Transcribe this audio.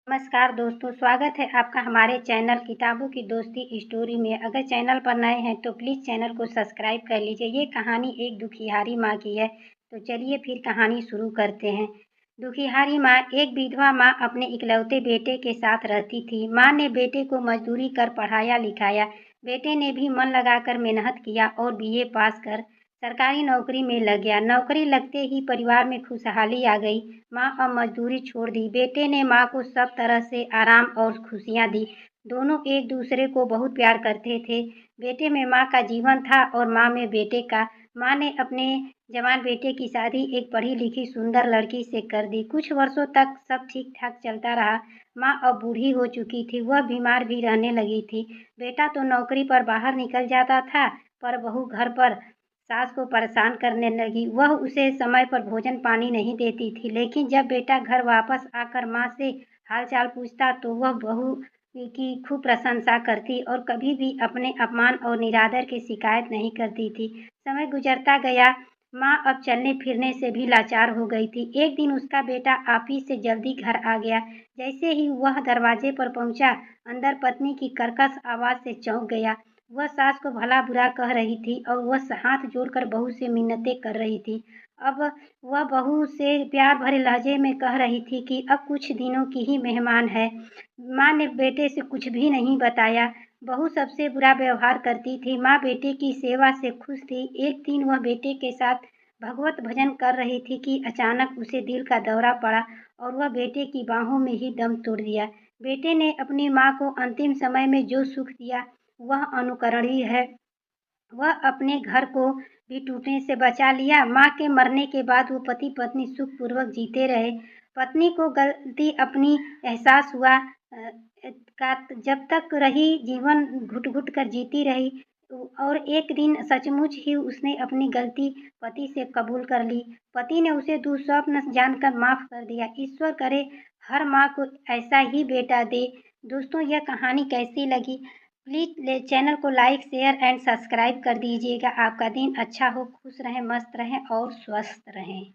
नमस्कार दोस्तों, स्वागत है आपका हमारे चैनल किताबों की दोस्ती स्टोरी में। अगर चैनल पर नए हैं तो प्लीज़ चैनल को सब्सक्राइब कर लीजिए। ये कहानी एक दुखिहारी माँ की है। तो चलिए फिर कहानी शुरू करते हैं। दुखिहारी माँ। एक विधवा माँ अपने इकलौते बेटे के साथ रहती थी। माँ ने बेटे को मजदूरी कर पढ़ाया लिखाया। बेटे ने भी मन लगाकर मेहनत किया और बीए पास कर सरकारी नौकरी में लग गया। नौकरी लगते ही परिवार में खुशहाली आ गई। माँ अब मजदूरी छोड़ दी। बेटे ने माँ को सब तरह से आराम और खुशियाँ दी। दोनों एक दूसरे को बहुत प्यार करते थे। बेटे में माँ का जीवन था और माँ में बेटे का। माँ ने अपने जवान बेटे की शादी एक पढ़ी लिखी सुंदर लड़की से कर दी। कुछ वर्षों तक सब ठीक ठाक चलता रहा। माँ अब बूढ़ी हो चुकी थी। वह बीमार भी रहने लगी थी। बेटा तो नौकरी पर बाहर निकल जाता था, पर बहू घर पर सास को परेशान करने लगी। वह उसे समय पर भोजन पानी नहीं देती थी। लेकिन जब बेटा घर वापस आकर माँ से हालचाल पूछता तो वह बहू की खूब प्रशंसा करती और कभी भी अपने अपमान और निरादर की शिकायत नहीं करती थी। समय गुजरता गया। माँ अब चलने फिरने से भी लाचार हो गई थी। एक दिन उसका बेटा ऑफिस से जल्दी घर आ गया। जैसे ही वह दरवाजे पर पहुंचा, अंदर पत्नी की कर्कश आवाज़ से चौंक गया। वह सास को भला बुरा कह रही थी और वह हाथ जोड़कर बहू से मिन्नतें कर रही थी। अब वह बहू से प्यार भरे लहजे में कह रही थी कि अब कुछ दिनों की ही मेहमान है। माँ ने बेटे से कुछ भी नहीं बताया। बहू सबसे बुरा व्यवहार करती थी। माँ बेटे की सेवा से खुश थी। एक दिन वह बेटे के साथ भगवत भजन कर रही थी कि अचानक उसे दिल का दौरा पड़ा और वह बेटे की बाहों में ही दम तोड़ दिया। बेटे ने अपनी माँ को अंतिम समय में जो सुख दिया वह अनुकरणीय है। वह अपने घर को भी टूटने से बचा लिया। माँ के मरने के बाद वो पति पत्नी सुखपूर्वक जीते रहे। पत्नी को गलती अपनी एहसास हुआ का जब तक रही जीवन घुट घुट कर जीती रही। और एक दिन सचमुच ही उसने अपनी गलती पति से कबूल कर ली। पति ने उसे दुःस्वप्न जानकर माफ़ कर दिया। ईश्वर करे हर माँ को ऐसा ही बेटा दे। दोस्तों, यह कहानी कैसी लगी? प्लीज़ चैनल को लाइक शेयर एंड सब्सक्राइब कर दीजिएगा। आपका दिन अच्छा हो, खुश रहें, मस्त रहें और स्वस्थ रहें।